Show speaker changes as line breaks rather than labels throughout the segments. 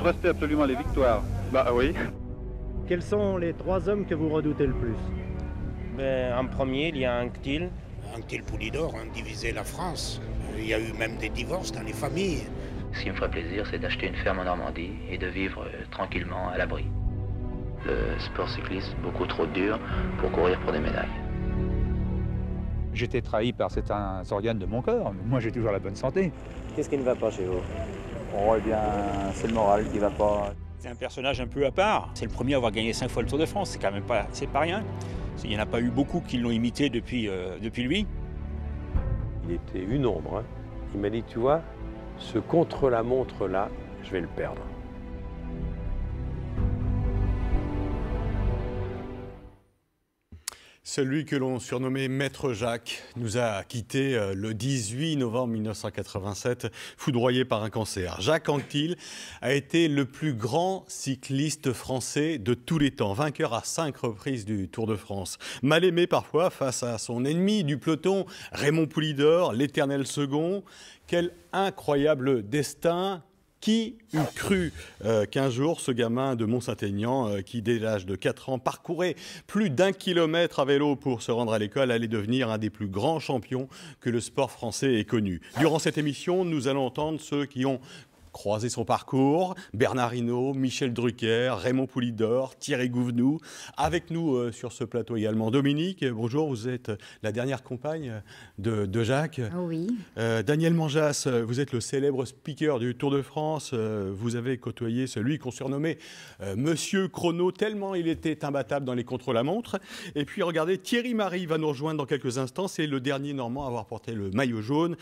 trustez absolument les victoires? Bah oui.
Quels sont les 3 hommes que vous redoutez le plus?
En premier, il y a Anquetil.
Anquetil Poulidor a divisé la France. Il y a eu même des divorces dans les familles.
Ce qui me ferait plaisir, c'est d'acheter une ferme en Normandie et de vivre tranquillement à l'abri. Le sport cycliste, beaucoup trop dur pour courir pour des médailles.
J'étais trahi par certains organes de mon corps, mais moi j'ai toujours la bonne santé.
Qu'est-ce qui ne va pas chez vous?
Oh, eh bien, c'est le moral qui va pas.
C'est un personnage un peu à part. C'est le premier à avoir gagné 5 fois le Tour de France. C'est quand même pas, c'est pas rien. Il n'y en a pas eu beaucoup qui l'ont imité depuis lui.
Il était une ombre. Hein. Il m'a dit, tu vois, ce contre-la-montre-là, je vais le perdre.
Celui que l'on surnommait Maître Jacques nous a quittés le 18 novembre 1987, foudroyé par un cancer. Jacques Anquetil a été le plus grand cycliste français de tous les temps, vainqueur à 5 reprises du Tour de France. Mal aimé parfois face à son ennemi du peloton, Raymond Poulidor, l'éternel second. Quel incroyable destin! Qui eût cru qu'un jour, ce gamin de Mont-Saint-Aignan, qui dès l'âge de 4 ans parcourait plus d'1 kilomètre à vélo pour se rendre à l'école, allait devenir un des plus grands champions que le sport français ait connu. Durant cette émission, nous allons entendre ceux qui ont croisé son parcours, Bernard Hinault, Michel Drucker, Raymond Poulidor, Thierry Gouvenou. Avec nous sur ce plateau également Dominique. Bonjour, vous êtes la dernière compagne de Jacques.
Oui.
Daniel Manjas, vous êtes le célèbre speaker du Tour de France. Vous avez côtoyé celui qu'on surnommait Monsieur Chrono, tellement il était imbattable dans les contre-la-montre. Et puis regardez, Thierry Marie va nous rejoindre dans quelques instants. C'est le dernier Normand à avoir porté le maillot jaune.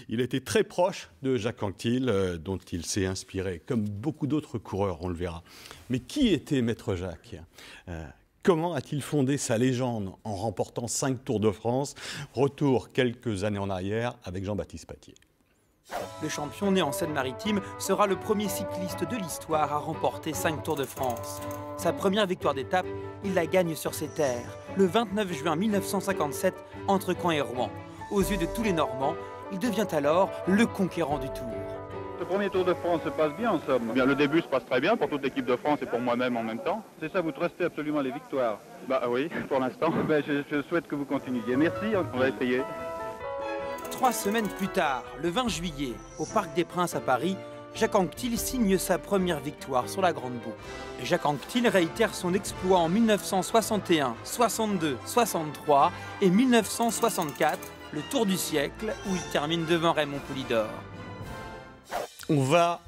Il était très proche de Jacques Anquetil, dont il s'est inspiré, comme beaucoup d'autres coureurs, on le verra. Mais qui était Maître Jacques ? Comment a-t-il fondé sa légende en remportant 5 Tours de France ? Retour quelques années en arrière avec Jean-Baptiste Patier.
Le champion né en Seine-Maritime sera le premier cycliste de l'histoire à remporter 5 Tours de France. Sa première victoire d'étape, il la gagne sur ses terres, le 29 juin 1957, entre Caen et Rouen. Aux yeux de tous les Normands, il devient alors le conquérant du Tour.
Ce premier Tour de France se passe bien en somme. Bien, le début se passe très bien pour toute l'équipe de France et pour moi-même en même temps. C'est ça, vous trustez absolument les victoires? Bah oui, pour l'instant. Ben, je souhaite que vous continuiez. Merci, on va essayer.
3 semaines plus tard, le 20 juillet, au Parc des Princes à Paris, Jacques Anquetil signe sa première victoire sur la Grande Boucle. Jacques Anquetil réitère son exploit en 1961, 62, 63 et 1964, le Tour du siècle, où il termine devant Raymond Poulidor.
On va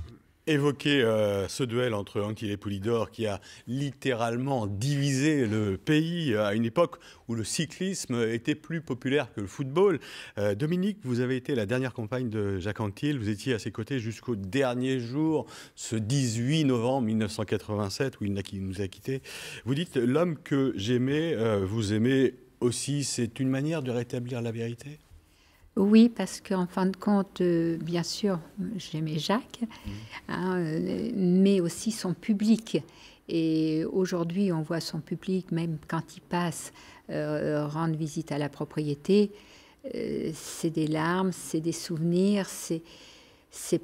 évoquer ce duel entre Anquetil et Poulidor qui a littéralement divisé le pays à une époque où le cyclisme était plus populaire que le football. Dominique, vous avez été la dernière compagne de Jacques Anquetil. Vous étiez à ses côtés jusqu'au dernier jour, ce 18 novembre 1987, où il nous a quittés. Vous dites, l'homme que j'aimais, vous aimez aussi. C'est une manière de rétablir la vérité ?
Oui, parce qu'en fin de compte, bien sûr, j'aimais Jacques, mais aussi son public. Et aujourd'hui, on voit son public, même quand il passe rendre visite à la propriété, c'est des larmes, c'est des souvenirs, c'est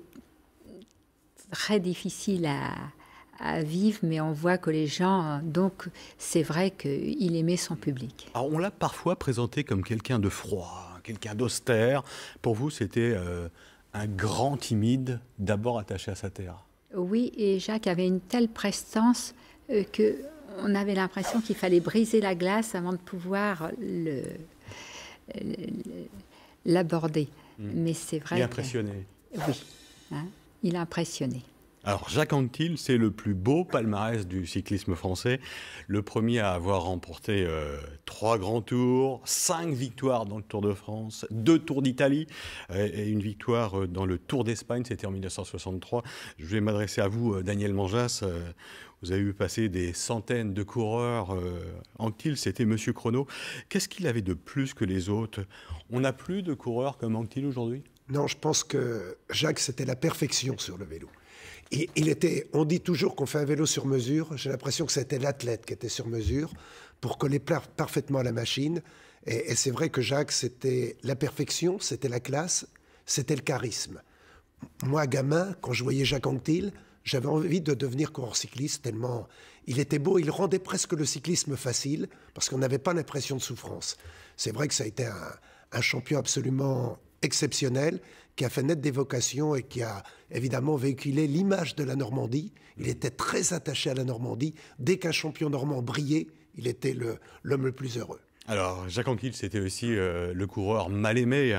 très difficile à vivre, mais on voit que les gens... Donc, c'est vrai qu'il aimait son public.
Alors, on l'a parfois présenté comme quelqu'un de froid, quelqu'un d'austère. Pour vous, c'était un grand timide, d'abord attaché à sa terre.
Oui, et Jacques avait une telle prestance qu'on avait l'impression qu'il fallait briser la glace avant de pouvoir l'aborder. Mais c'est vrai.
Il a impressionné.
Oui, il a impressionné.
Alors, Jacques Anquetil, c'est le plus beau palmarès du cyclisme français. Le premier à avoir remporté 3 grands tours, 5 victoires dans le Tour de France, 2 Tours d'Italie et une victoire dans le Tour d'Espagne, c'était en 1963. Je vais m'adresser à vous, Daniel Manjas. Vous avez vu passer des centaines de coureurs. Anquetil, c'était Monsieur Chrono. Qu'est-ce qu'il avait de plus que les autres ? On n'a plus de coureurs comme Anquetil aujourd'hui ?
Non, je pense que Jacques, c'était la perfection sur le vélo. Et on dit toujours qu'on fait un vélo sur mesure. J'ai l'impression que c'était l'athlète qui était sur mesure pour coller parfaitement à la machine. Et c'est vrai que Jacques, c'était la perfection, c'était la classe, c'était le charisme. Moi, gamin, quand je voyais Jacques Anquetil, j'avais envie de devenir coureur cycliste tellement il était beau, il rendait presque le cyclisme facile parce qu'on n'avait pas l'impression de souffrance. C'est vrai que ça a été un champion absolument exceptionnel qui a fait naître des vocations et qui a évidemment véhiculé l'image de la Normandie. Il était très attaché à la Normandie. Dès qu'un champion normand brillait, il était l'homme le plus heureux.
Alors, Jacques Anquetil, c'était aussi le coureur mal aimé,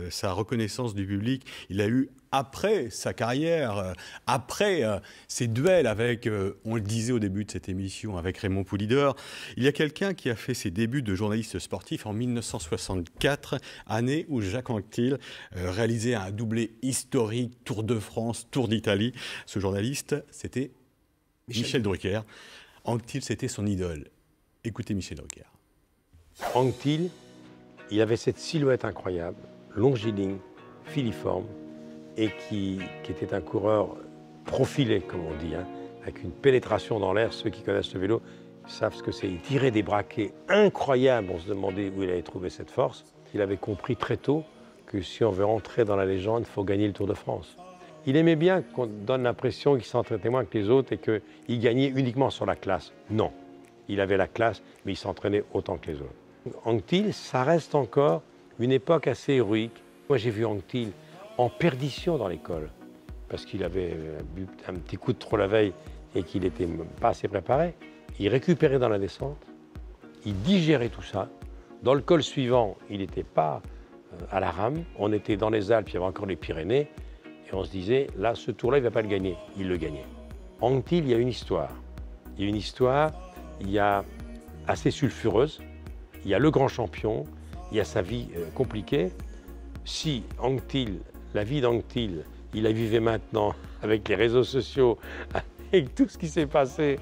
sa reconnaissance du public. Il a eu, après sa carrière, après ses duels avec, on le disait au début de cette émission, avec Raymond Poulidor, il y a quelqu'un qui a fait ses débuts de journaliste sportif en 1964, année où Jacques Anquetil réalisait un doublé historique, Tour de France, Tour d'Italie. Ce journaliste, c'était Michel Drucker. Anquetil, c'était son idole. Écoutez Michel Drucker.
Anquetil, il avait cette silhouette incroyable, longiligne, filiforme, et qui était un coureur profilé, comme on dit, avec une pénétration dans l'air. Ceux qui connaissent le vélo savent ce que c'est. Il tirait des braquets incroyables. On se demandait où il avait trouvé cette force. Il avait compris très tôt que si on veut entrer dans la légende, il faut gagner le Tour de France. Il aimait bien qu'on donne l'impression qu'il s'entraînait moins que les autres et qu'il gagnait uniquement sur la classe. Non, il avait la classe, mais il s'entraînait autant que les autres. Anquetil, ça reste encore une époque assez héroïque. Moi, j'ai vu Anquetil en perdition dans l'école, parce qu'il avait bu un petit coup de trop la veille et qu'il n'était pas assez préparé. Il récupérait dans la descente, il digérait tout ça. Dans le col suivant, il n'était pas à la rame. On était dans les Alpes, il y avait encore les Pyrénées, et on se disait, là, ce tour-là, il ne va pas le gagner. Il le gagnait. Anquetil, il y a une histoire. Il y a une histoire, il y a assez sulfureuse. Il y a le grand champion, il y a sa vie compliquée. Si Anquetil, la vie d'Anquetil, il la vivait maintenant avec les réseaux sociaux, avec tout ce qui s'est passé,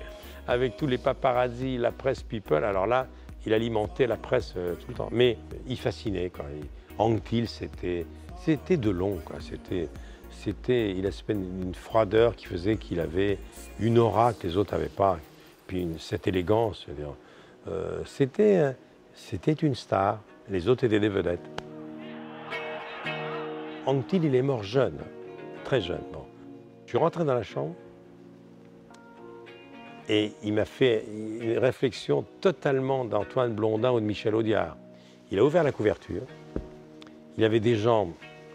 avec tous les paparazzis, la presse people, alors là, il alimentait la presse tout le temps. Mais il fascinait, quoi. Anquetil, c'était de long, quoi. Il avait une froideur qui faisait qu'il avait une aura que les autres n'avaient pas. Puis cette élégance, c'était une star, les autres étaient des vedettes. Anquetil, il est mort jeune, très jeune. Bon. Je suis rentré dans la chambre et il m'a fait une réflexion totalement d'Antoine Blondin ou de Michel Audiard. Il a ouvert la couverture, il avait des jambes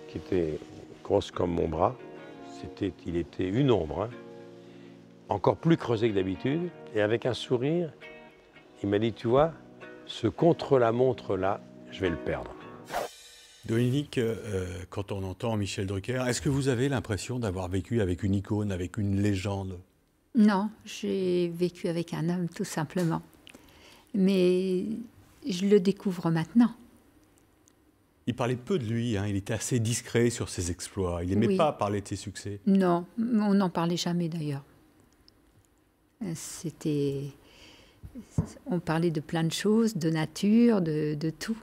qui étaient grosses comme mon bras, il était une ombre, encore plus creusé que d'habitude, et avec un sourire, il m'a dit, tu vois, ce contre-la-montre-là, je vais le perdre.
Dominique, quand on entend Michel Drucker, est-ce que vous avez l'impression d'avoir vécu avec une icône, avec une légende?
Non, j'ai vécu avec un homme, tout simplement. Mais je le découvre maintenant.
Il parlait peu de lui, il était assez discret sur ses exploits. Il n'aimait pas parler de ses succès.
Non, on n'en parlait jamais d'ailleurs. On parlait de plein de choses, de nature, de tout.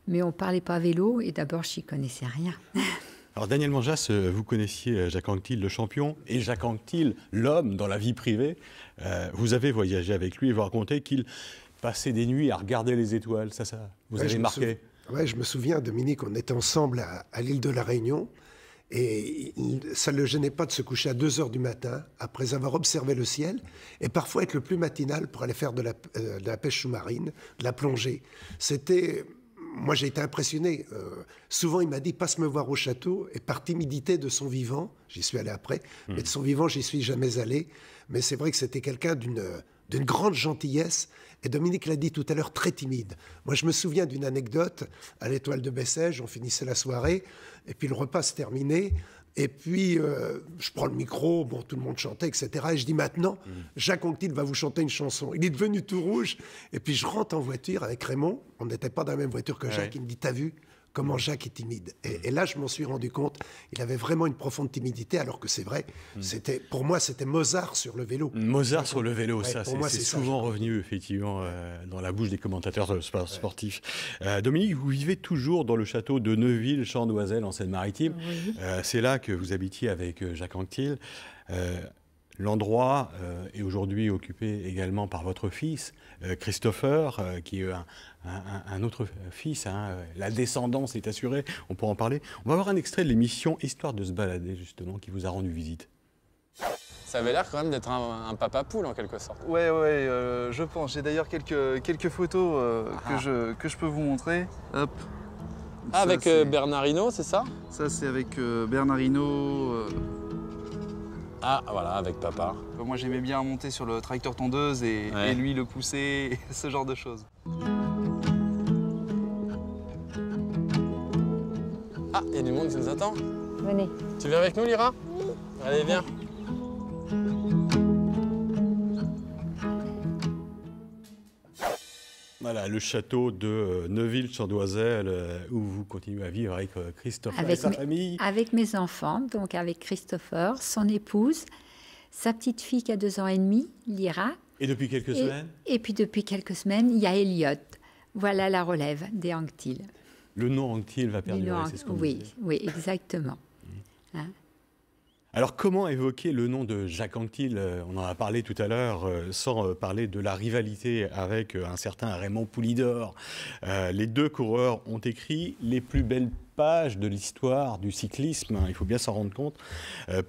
Mais on ne parlait pas vélo, et d'abord, je n'y connaissais rien.
Alors, Daniel Manjas, vous connaissiez Jacques Anquetil, le champion, et Jacques Anquetil, l'homme, dans la vie privée. Vous avez voyagé avec lui et vous racontez qu'il passait des nuits à regarder les étoiles. Ça vous avez marqué?
Oui, je me souviens, Dominique, on était ensemble à l'île de la Réunion, et ça ne le gênait pas de se coucher à 2 h du matin, après avoir observé le ciel, et parfois être le plus matinal pour aller faire de la pêche sous-marine, de la plongée. Moi, j'ai été impressionné. Souvent, il m'a dit « passe me voir au château ». Et par timidité de son vivant, j'y suis allé après, mais de son vivant, j'y suis jamais allé. Mais c'est vrai que c'était quelqu'un d'une grande gentillesse. Et Dominique l'a dit tout à l'heure, très timide. Moi, je me souviens d'une anecdote à l'Étoile de Bessèges. On finissait la soirée, et puis le repas se terminait. Et puis, je prends le micro, bon, tout le monde chantait, etc. Et je dis maintenant, Jacques Anquetil va vous chanter une chanson. Il est devenu tout rouge. Et puis, je rentre en voiture avec Raymond. On n'était pas dans la même voiture que Jacques. Il me dit, t'as vu comment Jacques est timide. Et là, je m'en suis rendu compte. Il avait vraiment une profonde timidité, alors que c'est vrai. Pour moi, c'était Mozart sur le vélo.
Mozart sur le vélo, ça,
pour moi,
c'est souvent revenu, effectivement, dans la bouche des commentateurs sportifs. Dominique, vous vivez toujours dans le château de Neuville-Champ-Noiselle, en Seine-Maritime. Oui. C'est là que vous habitiez avec Jacques Anquetil. L'endroit est aujourd'hui occupé également par votre fils, Christopher, qui est un autre fils. La descendance est assurée, on pourra en parler. On va voir un extrait de l'émission Histoire de se balader, justement, qui vous a rendu visite.
Ça avait l'air quand même d'être un papa poule en quelque sorte.
Ouais, je pense. J'ai d'ailleurs quelques photos que je peux vous montrer. Hop.
Ah, avec Bernard Hinault, c'est ça?
Ça, c'est avec Bernard Hinault.
Ah, voilà, avec papa.
Moi, j'aimais bien monter sur le tracteur tondeuse et lui le pousser, ce genre de choses.
Ah, il y a du monde qui nous attend.
Venez.
Tu viens avec nous, Lyra? Oui. Allez, viens.
Voilà, le château de Neuville-sur-Doiselle, où vous continuez à vivre avec Christopher et sa famille.
Avec mes enfants, donc avec Christopher, son épouse, sa petite fille qui a 2 ans et demi, Lyra.
Et depuis quelques semaines?
Et puis depuis quelques semaines, il y a Elliot. Voilà la relève des Anctil.
Le nom Anctil va perdurer, c'est ce qu'on
Oui,
disait.
oui, exactement. Hein?
Alors, comment évoquer le nom de Jacques Anquetil? On en a parlé tout à l'heure, sans parler de la rivalité avec un certain Raymond Poulidor. Les deux coureurs ont écrit les plus belles pages de l'histoire du cyclisme, il faut bien s'en rendre compte.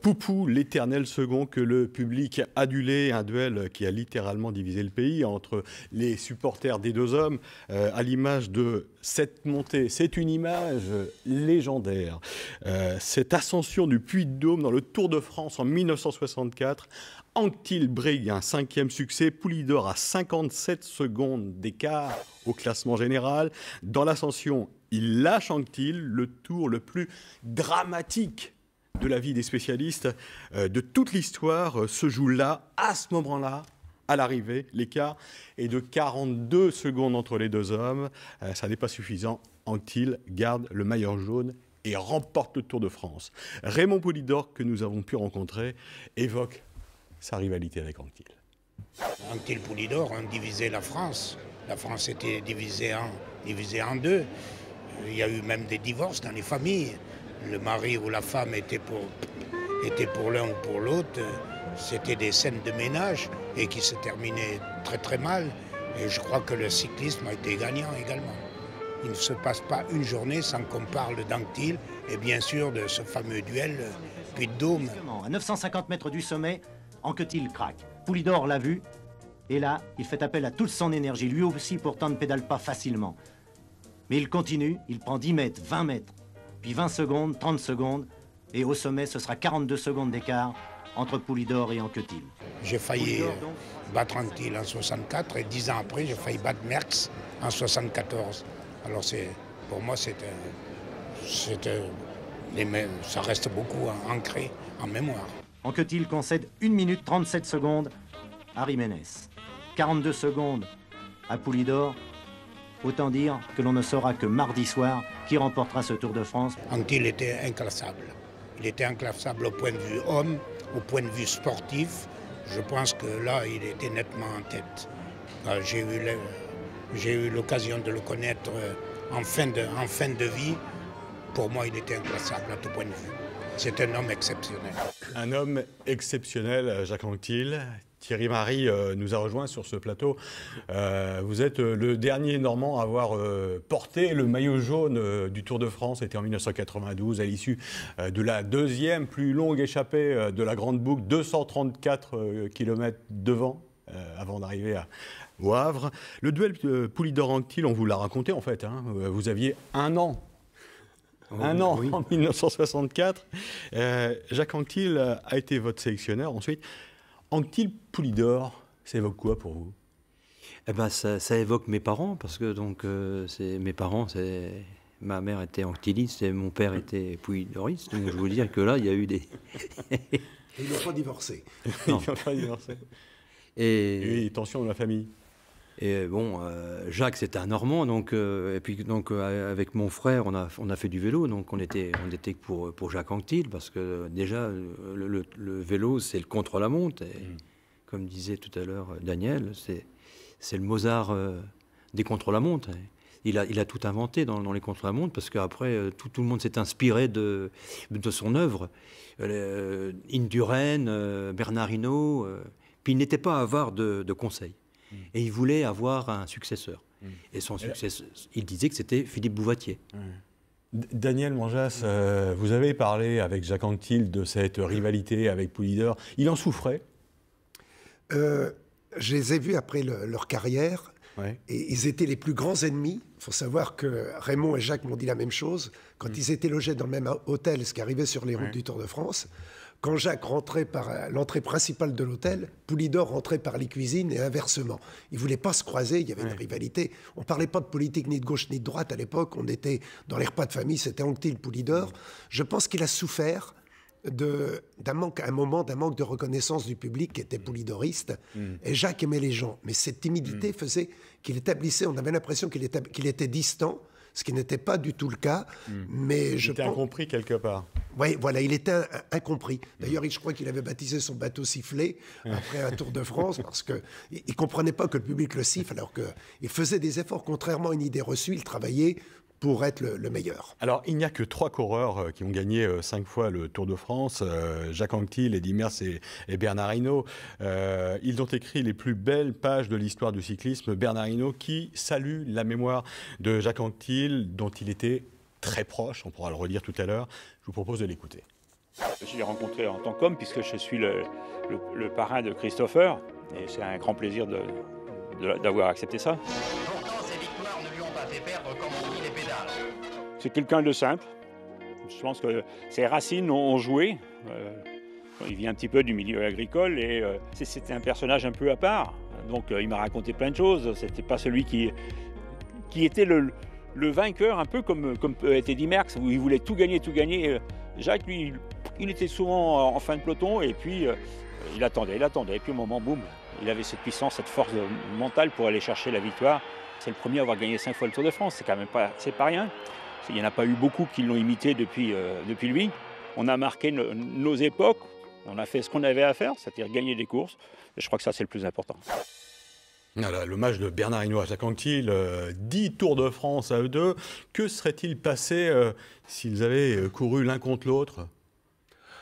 Poupou, l'éternel second que le public adulait, un duel qui a littéralement divisé le pays entre les supporters des deux hommes, à l'image de cette montée. C'est une image légendaire. Cette ascension du Puy-de-Dôme dans le Tour de France en 1964, Anquetil brigue un 5e succès, Poulidor à 57 secondes d'écart au classement général. Dans l'ascension, il lâche Anquetil, le tour le plus dramatique de la vie des spécialistes de toute l'histoire se joue là, à ce moment-là, à l'arrivée. L'écart est de 42 secondes entre les deux hommes. Ça n'est pas suffisant. Anquetil garde le maillot jaune et remporte le Tour de France. Raymond Poulidor, que nous avons pu rencontrer, évoque sa rivalité avec Anquetil.
Anquetil Poulidor ont divisé la France. La France était divisée en deux. Il y a eu même des divorces dans les familles. Le mari ou la femme était pour l'un ou pour l'autre. C'était des scènes de ménage et qui se terminaient très très mal. Et je crois que le cyclisme a été gagnant également. Il ne se passe pas une journée sans qu'on parle d'Anquetil et bien sûr de ce fameux duel Puy-de-Dôme.
À 950 mètres du sommet, Anquetil craque. Poulidor l'a vu. Et là, il fait appel à toute son énergie. Lui aussi, pourtant, ne pédale pas facilement. Mais il continue, il prend 10 mètres, 20 mètres, puis 20 secondes, 30 secondes. Et au sommet, ce sera 42 secondes d'écart entre Poulidor et Anquetil.
J'ai failli battre Anquetil en 64 et 10 ans après, j'ai failli battre Merckx en 74. Alors pour moi, ça reste beaucoup ancré en mémoire.
Anquetil concède 1 minute 37 secondes à Jiménez. 42 secondes à Poulidor. Autant dire que l'on ne saura que mardi soir qui remportera ce Tour de France.
Anquetil était inclassable. Il était inclassable au point de vue homme, au point de vue sportif. Je pense que là, il était nettement en tête. J'ai eu l'occasion de le connaître en fin de vie. Pour moi, il était inclassable à tout point de vue. C'est un homme exceptionnel.
Un homme exceptionnel, Jacques Anquetil. Thierry Marie nous a rejoint sur ce plateau. Vous êtes le dernier Normand à avoir porté le maillot jaune du Tour de France. C'était en 1992, à l'issue de la deuxième plus longue échappée de la Grande Boucle, 234 km devant, avant d'arriver au Havre. Le duel Poulidor-Anquetil, on vous l'a raconté en fait. Hein. Vous aviez un an. Un an, oui. En 1964. Jacques Anquetil a été votre sélectionneur ensuite. Anquetil Poulidor, ça évoque quoi pour vous?
Eh ben, ça évoque mes parents, parce que donc, mes parents, ma mère était anquetiliste et mon père était poulidoriste. Donc je veux dire que là, il y a eu des...
Ils n'ont pas divorcé.
Ils n'ont pas divorcé. Et tension dans la famille.
Et bon, Jacques, c'était un Normand, donc, et puis donc, avec mon frère, on a fait du vélo, donc on était pour Jacques Anquetil, parce que déjà, le vélo, c'est le contre-la-montre. Comme disait tout à l'heure Daniel, c'est le Mozart des contre-la-montre. Il a tout inventé dans les contre-la-montre, parce qu'après, tout le monde s'est inspiré de son œuvre. Indurain, Bernard Hinault, puis il n'était pas avare de conseils. Et il voulait avoir un successeur. Et son successeur, il disait que c'était Philippe Bouvattier.
Daniel Manjas, vous avez parlé avec Jacques Anquetil de cette rivalité avec Poulidor. Il en souffrait?
Je les ai vus après leur carrière. Ouais. Et ils étaient les plus grands ennemis. Il faut savoir que Raymond et Jacques m'ont dit la même chose. Quand ils étaient logés dans le même hôtel, ce qui arrivait sur les routes du Tour de France, quand Jacques rentrait par l'entrée principale de l'hôtel, Poulidor rentrait par les cuisines et inversement. Ils ne voulaient pas se croiser, il y avait une rivalité. On ne parlait pas de politique ni de gauche ni de droite à l'époque. On était dans les repas de famille, c'était Anquetil, Poulidor. Je pense qu'il a souffert d'un manque de reconnaissance du public qui était poulidoriste. Et Jacques aimait les gens. Mais cette timidité faisait qu'il établissait, on avait l'impression qu'il était distant, ce qui n'était pas du tout le cas. Mais
il était incompris quelque part.
Oui, voilà, il était incompris. D'ailleurs, je crois qu'il avait baptisé son bateau sifflé après un Tour de France parce qu'il ne comprenait pas que le public le siffle alors qu'il faisait des efforts. Contrairement à une idée reçue, il travaillait pour être le meilleur.
Alors, il n'y a que 3 coureurs qui ont gagné 5 fois le Tour de France, Jacques Anquetil, Eddy Merckx et Bernard Hinault. Ils ont écrit les plus belles pages de l'histoire du cyclisme. Bernard Hinault qui salue la mémoire de Jacques Anquetil, dont il était très proche, on pourra le redire tout à l'heure. Je vous propose de l'écouter.
Je l'ai rencontré en tant qu'homme, puisque je suis le parrain de Christopher, et c'est un grand plaisir d'avoir accepté ça. C'est quelqu'un de simple. Je pense que ses racines ont joué. Il vient un petit peu du milieu agricole et c'était un personnage un peu à part. Donc il m'a raconté plein de choses. C'était pas celui qui était le vainqueur, un peu comme était Eddy Merckx, où il voulait tout gagner. Jacques, lui, il était souvent en fin de peloton et puis il attendait. Et puis au moment, boum, il avait cette puissance, cette force mentale pour aller chercher la victoire. C'est le premier à avoir gagné 5 fois le Tour de France. C'est quand même pas rien. Il n'y en a pas eu beaucoup qui l'ont imité depuis lui. On a marqué nos époques, on a fait ce qu'on avait à faire, c'est-à-dire gagner des courses. Et je crois que ça, c'est le plus important.
Voilà, l'hommage de Bernard Hinault à Jacques Anquetil, 10 Tours de France à eux deux. Que serait-il passé s'ils avaient couru l'un contre l'autre?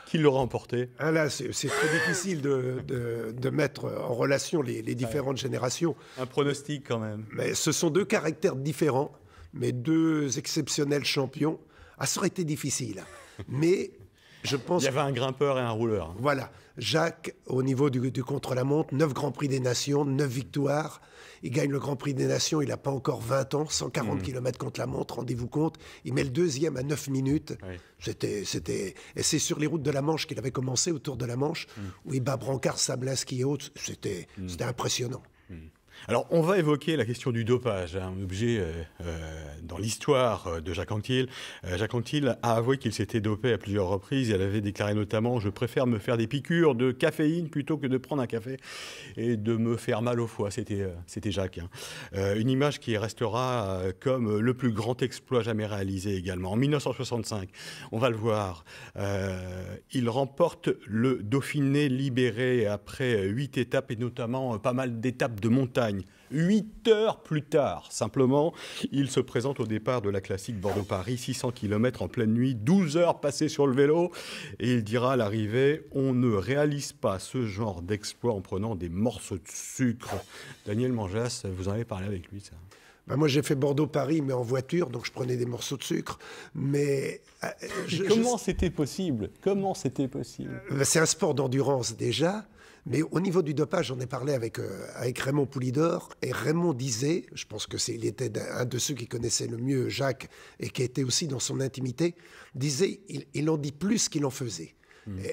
Qui l'aurait emporté?
Là, c'est très difficile de mettre en relation les différentes générations.
Un pronostic quand même.
Mais ce sont 2 caractères différents, mais 2 exceptionnels champions. Ça aurait été difficile. Mais je pense...
Il y avait un grimpeur et un rouleur.
Voilà. Jacques, au niveau du contre-la-montre, 9 Grands Prix des Nations, 9 victoires. Il gagne le Grand Prix des Nations, il n'a pas encore 20 ans, 140 km contre la montre, rendez-vous compte. Il met le 2e à 9 minutes. Oui. Et c'est sur les routes de la Manche qu'il avait commencé, autour de la Manche, où il bat Brancard, Sablinski et autres. C'était impressionnant.
Alors, on va évoquer la question du dopage, un objet dans l'histoire de Jacques Anquetil. Jacques Anquetil a avoué qu'il s'était dopé à plusieurs reprises. Il avait déclaré notamment « Je préfère me faire des piqûres de caféine plutôt que de prendre un café et de me faire mal au foie ». C'était Jacques. Une image qui restera comme le plus grand exploit jamais réalisé également. En 1965, on va le voir, il remporte le Dauphiné libéré après 8 étapes et notamment pas mal d'étapes de montagne. 8 heures plus tard, simplement, il se présente au départ de la classique Bordeaux-Paris, 600 km en pleine nuit, 12 heures passées sur le vélo, et il dira à l'arrivée « On ne réalise pas ce genre d'exploit en prenant des morceaux de sucre ». Daniel Manjas, vous en avez parlé avec lui, ça?
Moi, j'ai fait Bordeaux-Paris, mais en voiture, donc je prenais des morceaux de sucre. Mais
comment c'était possible? Comment c'était possible?
C'est un sport d'endurance déjà. Mais au niveau du dopage, j'en ai parlé avec Raymond Poulidor, et Raymond disait, je pense qu'il était un de ceux qui connaissait le mieux Jacques, et qui était aussi dans son intimité, disait il en dit plus qu'il en faisait.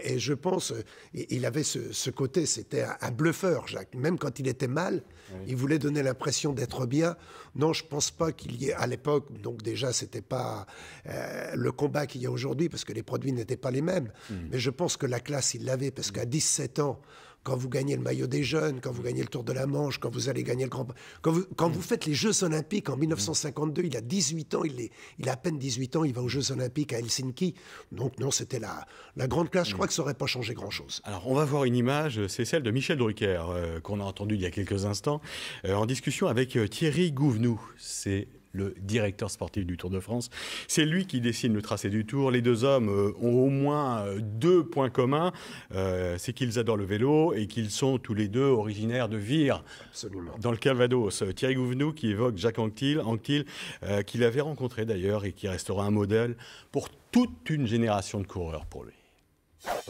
Et je pense, il avait ce côté, c'était un bluffeur, Jacques. Même quand il était mal, il voulait donner l'impression d'être bien. Non, je ne pense pas qu'il y ait, à l'époque, donc déjà, ce n'était pas le combat qu'il y a aujourd'hui, parce que les produits n'étaient pas les mêmes. Mais je pense que la classe, il l'avait, parce qu'à 17 ans, quand vous gagnez le maillot des jeunes, quand vous gagnez le Tour de la Manche, quand vous allez gagner le Grand... Quand vous faites les Jeux Olympiques en 1952, il a 18 ans, il a à peine 18 ans, il va aux Jeux Olympiques à Helsinki. Donc non, c'était la grande classe. Je crois que ça n'aurait pas changé grand-chose.
Alors, on va voir une image, c'est celle de Michel Drucker, qu'on a entendue il y a quelques instants, en discussion avec Thierry Gouvenou. C'est le directeur sportif du Tour de France. C'est lui qui dessine le tracé du Tour. Les deux hommes ont au moins 2 points communs. C'est qu'ils adorent le vélo et qu'ils sont tous les deux originaires de Vire, dans le Calvados. Thierry Gouvenou qui évoque Jacques Anquetil, qu'il avait rencontré d'ailleurs et qui restera un modèle pour toute une génération de coureurs pour lui.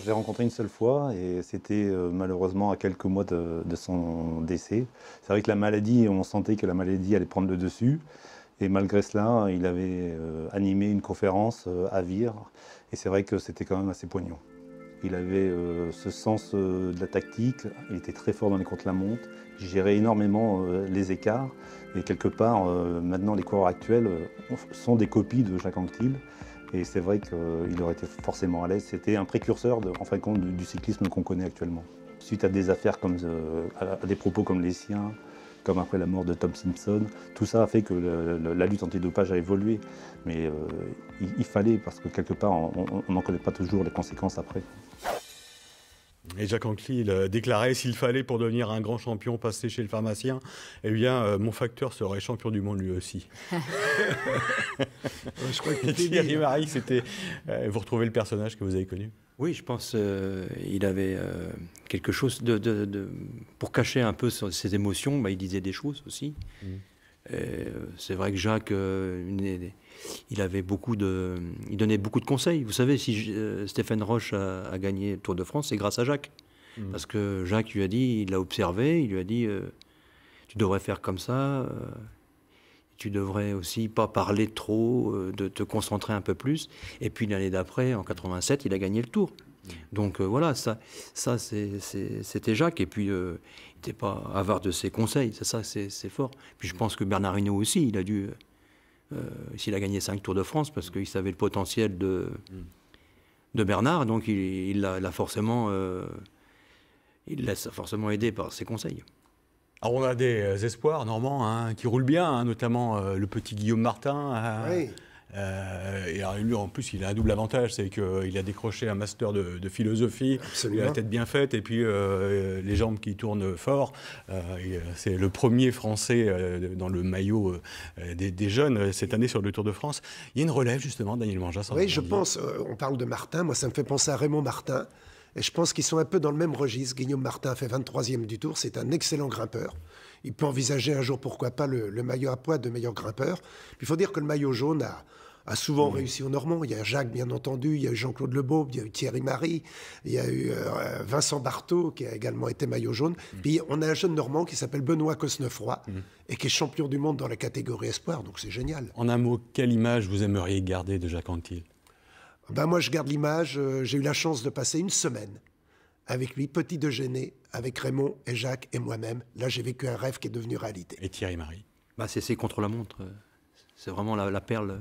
Je l'ai rencontré une seule fois et c'était malheureusement à quelques mois de son décès. C'est vrai que la maladie, on sentait que la maladie allait prendre le dessus. Et malgré cela, il avait animé une conférence à Vire. Et c'est vrai que c'était quand même assez poignant. Il avait ce sens de la tactique, il était très fort dans les contre-la-montre, il gérait énormément les écarts. Et quelque part, maintenant, les coureurs actuels sont des copies de Jacques Anquetil. Et c'est vrai qu'il aurait été forcément à l'aise. C'était un précurseur, en fin de compte, du cyclisme qu'on connaît actuellement. Suite à des affaires comme à des propos comme les siens, comme après la mort de Tom Simpson, tout ça a fait que la lutte antidopage a évolué. Mais il fallait, parce que quelque part, on n'en connaît pas toujours les conséquences après.
Et Jacques Anquetil déclarait, s'il fallait pour devenir un grand champion passer chez le pharmacien, eh bien, mon facteur serait champion du monde lui aussi.
Je crois que
Thierry Marie, c'était... vous retrouvez le personnage que vous avez connu?
Oui, je pense qu'il avait quelque chose pour cacher un peu ses émotions, il disait des choses aussi. C'est vrai que Jacques, il avait il donnait beaucoup de conseils. Vous savez, si Stéphane Roche a gagné le Tour de France, c'est grâce à Jacques. Parce que Jacques lui a dit, il l'a observé, il lui a dit, tu devrais faire comme ça, tu devrais aussi pas parler trop, de te concentrer un peu plus. Et puis l'année d'après, en 87, il a gagné le Tour. Donc voilà, ça c'était Jacques. Et puis, il n'était pas avare de ses conseils. C'est fort. Puis je pense que Bernard Hinault aussi, il a dû... s'il a gagné 5 Tours de France, parce qu'il savait le potentiel de Bernard, donc il l'a forcément... il laisse forcément aider par ses conseils.
Alors on a des espoirs, Normand, qui roulent bien, notamment le petit Guillaume Martin.
Oui.
Et alors, lui, en plus, il a un double avantage, c'est qu'il a décroché un master de philosophie. Absolument. Il a la tête bien faite et puis les jambes qui tournent fort. C'est le premier Français dans le maillot des jeunes cette année sur le Tour de France. Il y a une relève, justement, Daniel Manjas.
Oui, je pense, on parle de Martin, moi ça me fait penser à Raymond Martin. Et je pense qu'ils sont un peu dans le même registre. Guillaume Martin fait 23e du Tour, c'est un excellent grimpeur. Il peut envisager un jour, pourquoi pas, le maillot à poids de meilleur grimpeur. Puis il faut dire que le maillot jaune a souvent réussi aux Normands. Il y a Jacques, bien entendu, il y a eu Jean-Claude Lebaube, il y a eu Thierry Marie, il y a eu Vincent Barthaud, qui a également été maillot jaune. Puis on a un jeune Normand qui s'appelle Benoît Cosnefroy, et qui est champion du monde dans la catégorie espoir, donc c'est génial.
En un mot, quelle image vous aimeriez garder de Jacques Anquetil?
Moi, je garde l'image. J'ai eu la chance de passer une semaine avec lui, petit déjeuner, avec Raymond et Jacques et moi-même. Là, j'ai vécu un rêve qui est devenu réalité.
Et Thierry Marie?
C'est contre-la-montre. C'est vraiment la perle,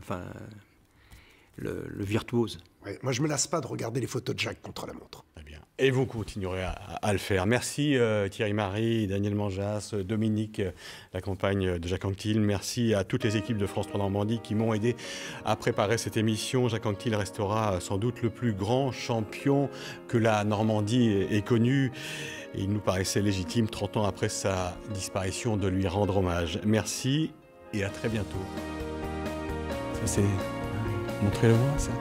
le virtuose.
Oui, moi, je ne me lasse pas de regarder les photos de Jacques contre la montre.
Très bien. Et vous continuerez à le faire. Merci Thierry Marie, Daniel Manjas, Dominique, la compagne de Jacques Anquetil. Merci à toutes les équipes de France 3 Normandie qui m'ont aidé à préparer cette émission. Jacques Anquetil restera sans doute le plus grand champion que la Normandie ait connu. Et il nous paraissait légitime, 30 ans après sa disparition, de lui rendre hommage. Merci et à très bientôt. Ça, c'est... Montrez-le-moi, ça.